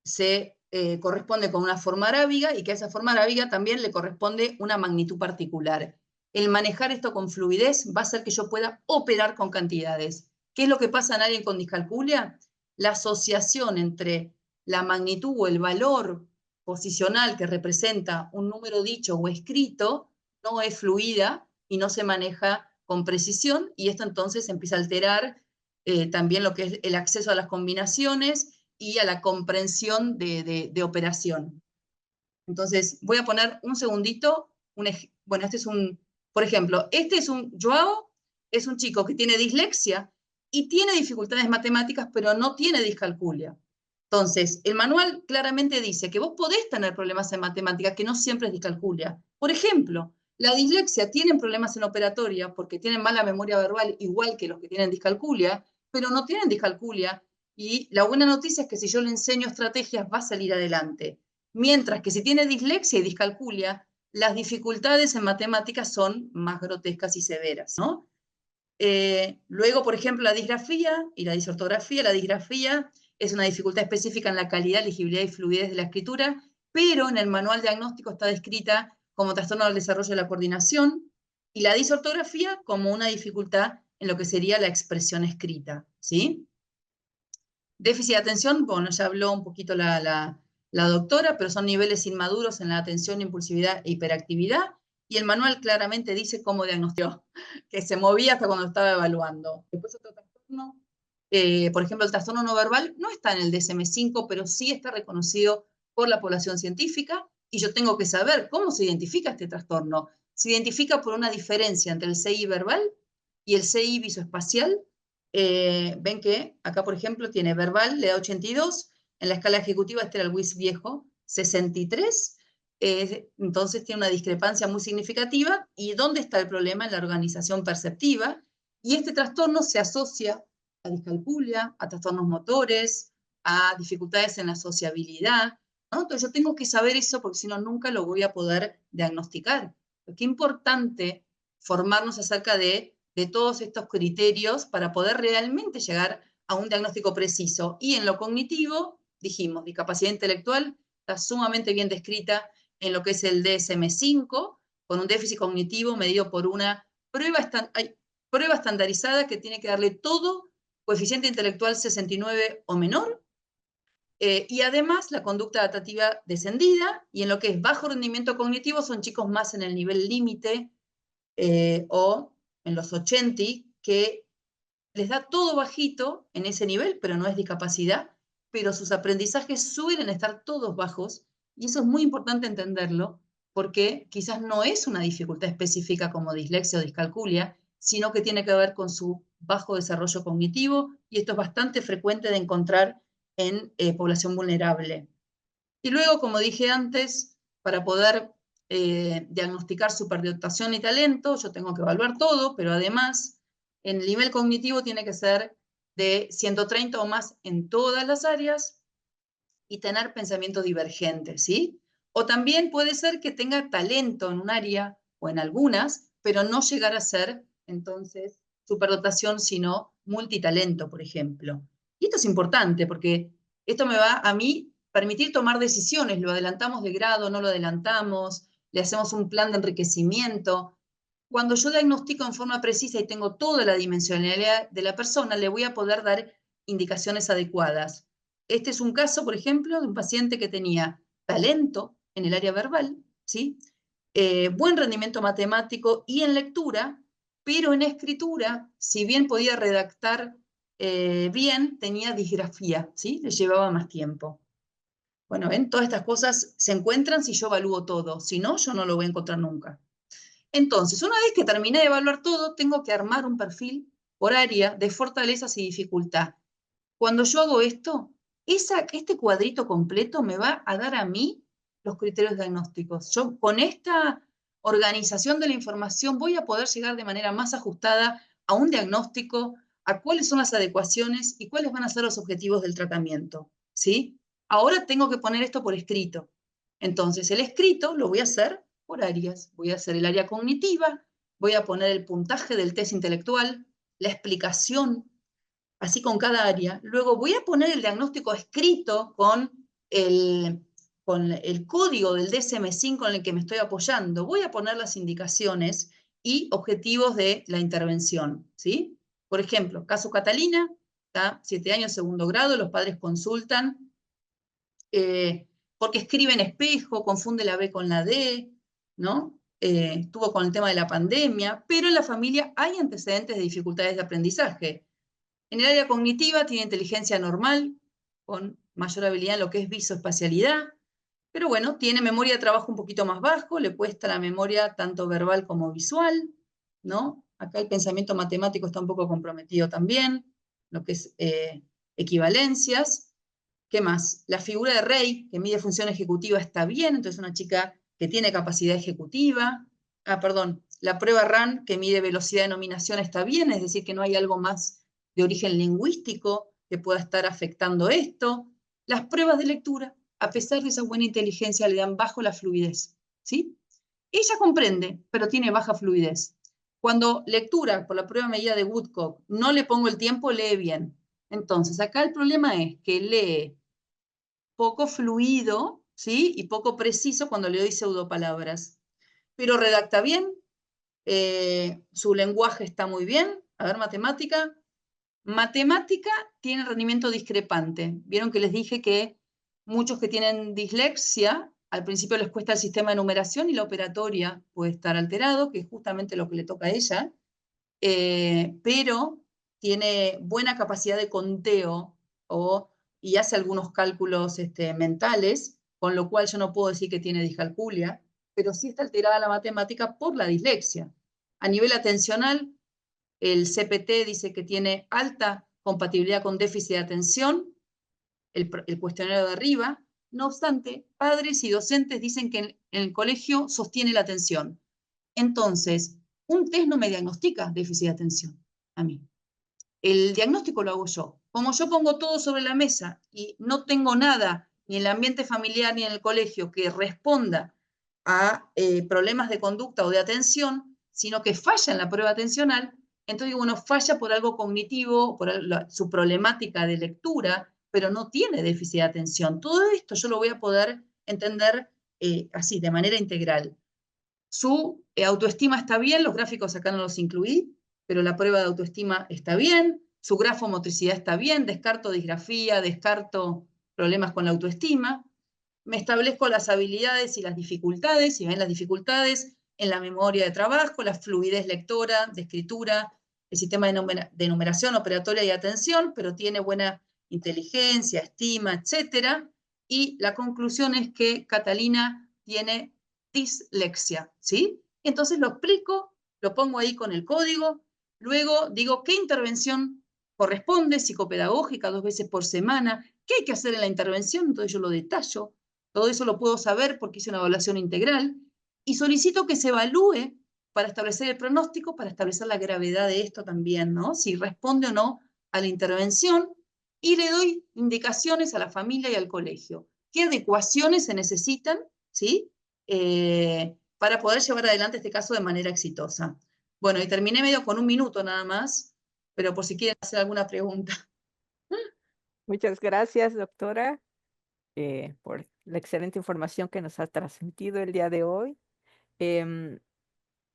se corresponde con una forma arábiga y que a esa forma arábiga también le corresponde una magnitud particular. El manejar esto con fluidez va a hacer que yo pueda operar con cantidades. ¿Qué es lo que pasa en alguien con discalculia? La asociación entre la magnitud o el valor posicional que representa un número dicho o escrito no es fluida y no se maneja con precisión, y esto entonces empieza a alterar también lo que es el acceso a las combinaciones y a la comprensión de operación. Entonces, voy a poner un segundito, bueno, este es un, por ejemplo, este es un, Joao es un chico que tiene dislexia y tiene dificultades matemáticas, pero no tiene discalculia. Entonces, el manual claramente dice que vos podés tener problemas en matemáticas, que no siempre es discalculia. Por ejemplo, la dislexia tienen problemas en operatoria porque tienen mala memoria verbal, igual que los que tienen discalculia, pero no tienen discalculia. Y la buena noticia es que si yo le enseño estrategias va a salir adelante. Mientras que si tiene dislexia y discalculia, las dificultades en matemáticas son más grotescas y severas, ¿no? Luego, por ejemplo, la disgrafía y la disortografía. La disgrafía es una dificultad específica en la calidad, legibilidad y fluidez de la escritura, pero en el manual diagnóstico está descrita como trastorno del desarrollo de la coordinación, y la disortografía como una dificultad en lo que sería la expresión escrita, ¿sí? Déficit de atención, bueno, ya habló un poquito la doctora, pero son niveles inmaduros en la atención, impulsividad e hiperactividad, y el manual claramente dice cómo diagnosticó, que se movía hasta cuando estaba evaluando. Después otro trastorno, por ejemplo, el trastorno no verbal no está en el DSM-5, pero sí está reconocido por la población científica, y yo tengo que saber cómo se identifica este trastorno. Se identifica por una diferencia entre el CI verbal y el CI visoespacial. Ven que acá, por ejemplo, tiene verbal, le da 82, en la escala ejecutiva este era el WIS viejo, 63, entonces tiene una discrepancia muy significativa. ¿Y dónde está el problema? En la organización perceptiva, y este trastorno se asocia a discalculia, a trastornos motores, a dificultades en la sociabilidad, ¿no? Entonces yo tengo que saber eso porque si no nunca lo voy a poder diagnosticar. Pero qué importante formarnos acerca de todos estos criterios para poder realmente llegar a un diagnóstico preciso. Y en lo cognitivo, dijimos, discapacidad intelectual está sumamente bien descrita en lo que es el DSM-5, con un déficit cognitivo medido por una prueba estandarizada que tiene que darle todo coeficiente intelectual 69 o menor, y además la conducta adaptativa descendida, y en lo que es bajo rendimiento cognitivo son chicos más en el nivel límite, o en los 80, que les da todo bajito en ese nivel, pero no es discapacidad, pero sus aprendizajes suelen estar todos bajos, y eso es muy importante entenderlo, porque quizás no es una dificultad específica como dislexia o discalculia, sino que tiene que ver con su bajo desarrollo cognitivo, y esto es bastante frecuente de encontrar en población vulnerable. Y luego, como dije antes, para poder diagnosticar superdotación y talento, yo tengo que evaluar todo, pero además, en el nivel cognitivo tiene que ser de 130 o más en todas las áreas y tener pensamiento divergente, ¿sí? O también puede ser que tenga talento en un área o en algunas, pero no llegar a ser, entonces, superdotación, sino multitalento, por ejemplo. Y esto es importante porque esto me va a mí permitir tomar decisiones. Lo adelantamos de grado, no lo adelantamos, le hacemos un plan de enriquecimiento. Cuando yo diagnostico en forma precisa y tengo toda la dimensionalidad de la persona, le voy a poder dar indicaciones adecuadas. Este es un caso, por ejemplo, de un paciente que tenía talento en el área verbal, ¿sí? Buen rendimiento matemático y en lectura, pero en escritura, si bien podía redactar bien, tenía disgrafía, ¿sí? Le llevaba más tiempo. Bueno, ven, todas estas cosas se encuentran si yo evalúo todo, si no, yo no lo voy a encontrar nunca. Entonces, una vez que terminé de evaluar todo, tengo que armar un perfil por área de fortalezas y dificultad. Cuando yo hago esto, este cuadrito completo me va a dar a mí los criterios diagnósticos. Yo con esta organización de la información voy a poder llegar de manera más ajustada a un diagnóstico, a cuáles son las adecuaciones y cuáles van a ser los objetivos del tratamiento, ¿sí? Ahora tengo que poner esto por escrito. Entonces, el escrito lo voy a hacer por áreas. Voy a hacer el área cognitiva, voy a poner el puntaje del test intelectual, la explicación, así con cada área. Luego voy a poner el diagnóstico escrito con el código del DSM-5 en el que me estoy apoyando. Voy a poner las indicaciones y objetivos de la intervención, ¿sí? Por ejemplo, caso Catalina, ¿tá? 7 años, segundo grado, los padres consultan porque escribe en espejo, confunde la B con la D, ¿no? Estuvo con el tema de la pandemia, pero en la familia hay antecedentes de dificultades de aprendizaje. En el área cognitiva tiene inteligencia normal, con mayor habilidad en lo que es visoespacialidad, pero bueno, tiene memoria de trabajo un poquito más bajo, le cuesta la memoria tanto verbal como visual, ¿no? Acá el pensamiento matemático está un poco comprometido también, lo que es equivalencias. ¿Qué más? La figura de Rey, que mide función ejecutiva, está bien, entonces una chica que tiene capacidad ejecutiva. Ah, perdón, la prueba RAN, que mide velocidad de nominación, está bien, es decir, que no hay algo más de origen lingüístico que pueda estar afectando esto. Las pruebas de lectura, a pesar de esa buena inteligencia, le dan bajo la fluidez, ¿sí? Ella comprende, pero tiene baja fluidez. Cuando lectura por la prueba medida de Woodcock no le pongo el tiempo, lee bien. Entonces, acá el problema es que lee poco fluido, ¿sí? Y poco preciso cuando le doy pseudopalabras. Pero redacta bien, su lenguaje está muy bien. A ver, matemática. Matemática tiene rendimiento discrepante. Vieron que les dije que muchos que tienen dislexia, al principio les cuesta el sistema de numeración y la operatoria puede estar alterado, que es justamente lo que le toca a ella, pero tiene buena capacidad de conteo y hace algunos cálculos mentales, con lo cual yo no puedo decir que tiene discalculia, pero sí está alterada la matemática por la dislexia. A nivel atencional, el CPT dice que tiene alta compatibilidad con déficit de atención, el cuestionario de arriba. No obstante, padres y docentes dicen que en el colegio sostiene la atención. Entonces, un test no me diagnostica déficit de atención a mí. El diagnóstico lo hago yo. Como yo pongo todo sobre la mesa y no tengo nada, ni en el ambiente familiar ni en el colegio, que responda a problemas de conducta o de atención, sino que falla en la prueba atencional, entonces uno falla por algo cognitivo, por su problemática de lectura, pero no tiene déficit de atención. Todo esto yo lo voy a poder entender así, de manera integral. Su autoestima está bien, los gráficos acá no los incluí, pero la prueba de autoestima está bien, su grafomotricidad está bien, descarto disgrafía, descarto problemas con la autoestima, me establezco las habilidades y las dificultades, y ven las dificultades en la memoria de trabajo, la fluidez lectora, de escritura, el sistema de numeración operatoria y atención, pero tiene buena inteligencia, estima, etcétera. Y la conclusión es que Catalina tiene dislexia, ¿sí? Entonces lo explico, lo pongo ahí con el código, luego digo qué intervención corresponde, psicopedagógica, 2 veces por semana, qué hay que hacer en la intervención, entonces yo lo detallo, todo eso lo puedo saber porque hice una evaluación integral y solicito que se evalúe para establecer el pronóstico, para establecer la gravedad de esto también, ¿no? Si responde o no a la intervención y le doy indicaciones a la familia y al colegio. ¿Qué adecuaciones se necesitan, ¿sí? Para poder llevar adelante este caso de manera exitosa. Bueno, y terminé medio con 1 minuto nada más, pero por si quieren hacer alguna pregunta. Muchas gracias, doctora, por la excelente información que nos ha transmitido el día de hoy. Em,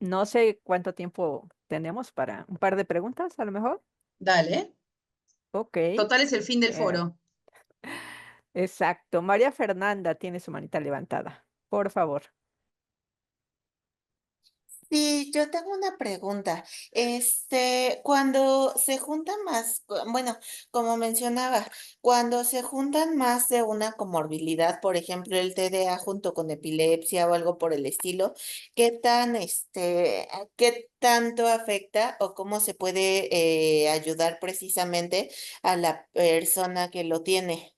no sé cuánto tiempo tenemos para un par de preguntas, a lo mejor. Dale. Ok. Total es el fin del foro. Exacto. María Fernanda tiene su manita levantada. Por favor. Sí, yo tengo una pregunta. Cuando se juntan más, bueno, como mencionaba, cuando se juntan más de una comorbilidad, por ejemplo, el TDA junto con epilepsia o algo por el estilo, qué tanto afecta o cómo se puede ayudar precisamente a la persona que lo tiene?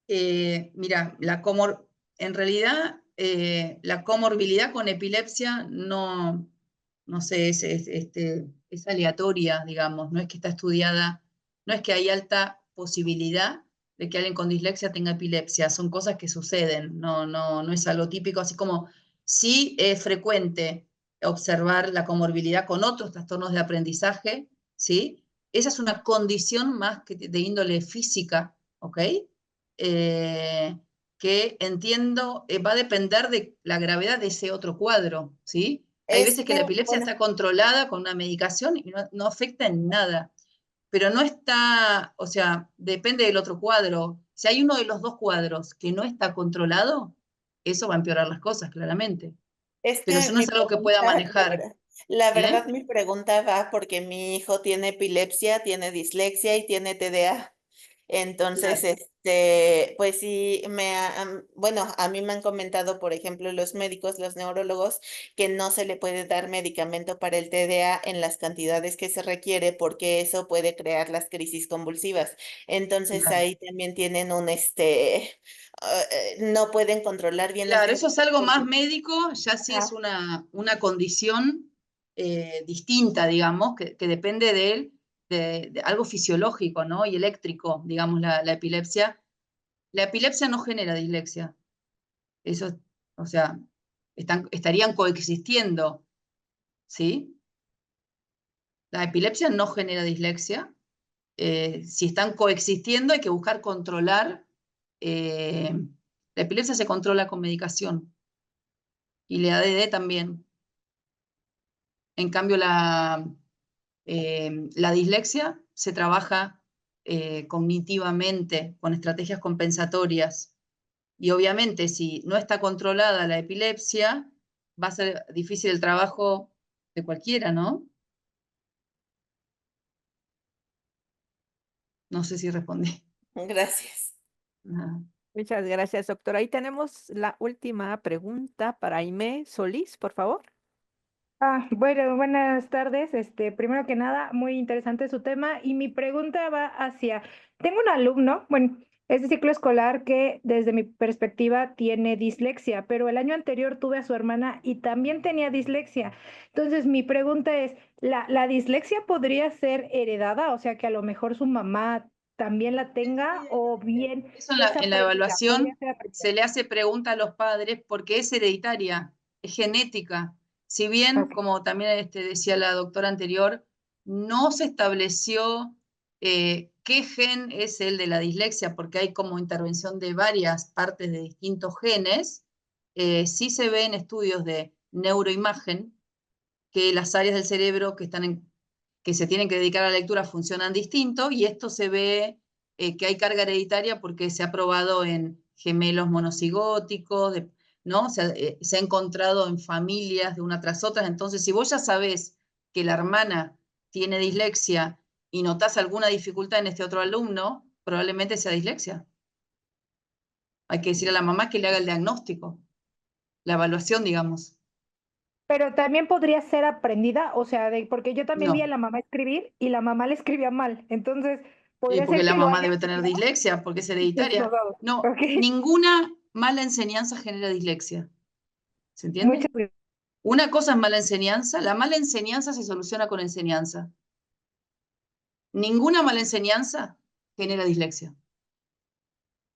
Mira, en realidad la comorbilidad con epilepsia no sé, es aleatoria, digamos, no es que está estudiada, no es que hay alta posibilidad de que alguien con dislexia tenga epilepsia, son cosas que suceden, no es algo típico, así como sí es frecuente observar la comorbilidad con otros trastornos de aprendizaje, ¿sí? Esa es una condición más que de índole física, ¿ok? eh, que entiendo va a depender de la gravedad de ese otro cuadro, ¿sí? Hay veces que la epilepsia Bueno, está controlada con una medicación y no afecta en nada, pero no está, o sea, depende del otro cuadro. Si hay uno de los dos cuadros que no está controlado, eso va a empeorar las cosas, claramente. es Pero que eso no mi es algo que pueda pregunta, manejar. la ¿Eh? verdad, mi pregunta va porque mi hijo tiene epilepsia, tiene dislexia y tiene TDA. Entonces, Claro. pues sí, bueno, a mí me han comentado, por ejemplo, los médicos, los neurólogos, que no se le puede dar medicamento para el TDA en las cantidades que se requiere porque eso puede crear las crisis convulsivas. Entonces Claro. ahí también tienen no pueden controlar bien las Claro, eso es algo más temperaturas. médico, ya sí es Ajá. una condición distinta, digamos, que depende de algo fisiológico, ¿no? Y eléctrico, digamos, la epilepsia. La epilepsia no genera dislexia. Eso, o sea, estarían coexistiendo, ¿sí? La epilepsia no genera dislexia. Si están coexistiendo, hay que buscar controlar. La epilepsia se controla con medicación y la ADD también. En cambio, la dislexia se trabaja cognitivamente con estrategias compensatorias. Y obviamente, si no está controlada la epilepsia, va a ser difícil el trabajo de cualquiera, ¿no? No sé si respondí. Gracias. Ajá. Muchas gracias, doctora. Ahí tenemos la última pregunta para Aimé Solís, por favor. Bueno, buenas tardes. Primero que nada, muy interesante su tema y mi pregunta va tengo un alumno, bueno, es de ciclo escolar que desde mi perspectiva tiene dislexia, pero el año anterior tuve a su hermana y también tenía dislexia. Entonces, mi pregunta es, ¿la dislexia podría ser heredada? O sea, que a lo mejor su mamá también la tenga o bien Eso es en la aprendida, podría evaluación ser aprendida. se le hace pregunta a los padres porque es hereditaria, es genética. Si bien, Ok. como también decía la doctora anterior, no se estableció qué gen es el de la dislexia, porque hay como intervención de varias partes de distintos genes, sí se ve en estudios de neuroimagen que las áreas del cerebro que se tienen que dedicar a la lectura funcionan distinto y esto se ve que hay carga hereditaria porque se ha probado en gemelos monocigóticos, ¿no? Se ha encontrado en familias de una tras otra. Entonces, si vos ya sabés que la hermana tiene dislexia y notás alguna dificultad en este otro alumno, probablemente sea dislexia. Hay que decir a la mamá que le haga el diagnóstico, la evaluación, digamos. Pero también podría ser aprendida, o sea, porque yo también vi a No. la mamá escribir y la mamá le escribía mal. Entonces, Y podría porque ser la que lo mamá haya debe tener estudiado dislexia, porque es y hereditaria. desglosado. No, Ok, ninguna mala enseñanza genera dislexia. ¿Se entiende? muchas gracias. Una cosa es mala enseñanza, la mala enseñanza se soluciona con enseñanza. Ninguna mala enseñanza genera dislexia.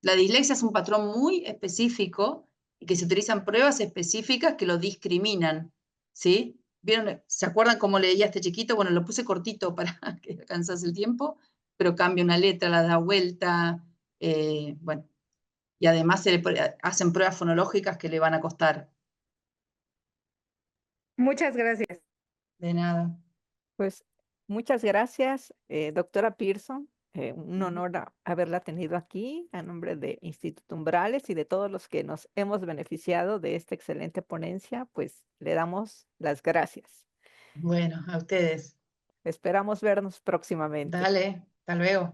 La dislexia es un patrón muy específico y que se utilizan pruebas específicas que lo discriminan. ¿Sí? ¿Vieron? ¿Se acuerdan cómo leía este chiquito? Bueno, lo puse cortito para que alcanzase el tiempo, pero cambia una letra, la da vuelta. Bueno, y además hacen pruebas fonológicas que le van a costar. Muchas gracias. De nada. Pues muchas gracias, doctora Pearson. Un honor haberla tenido aquí a nombre de Instituto Umbrales y de todos los que nos hemos beneficiado de esta excelente ponencia, pues le damos las gracias. Bueno, a ustedes. Esperamos vernos próximamente. Dale, hasta luego.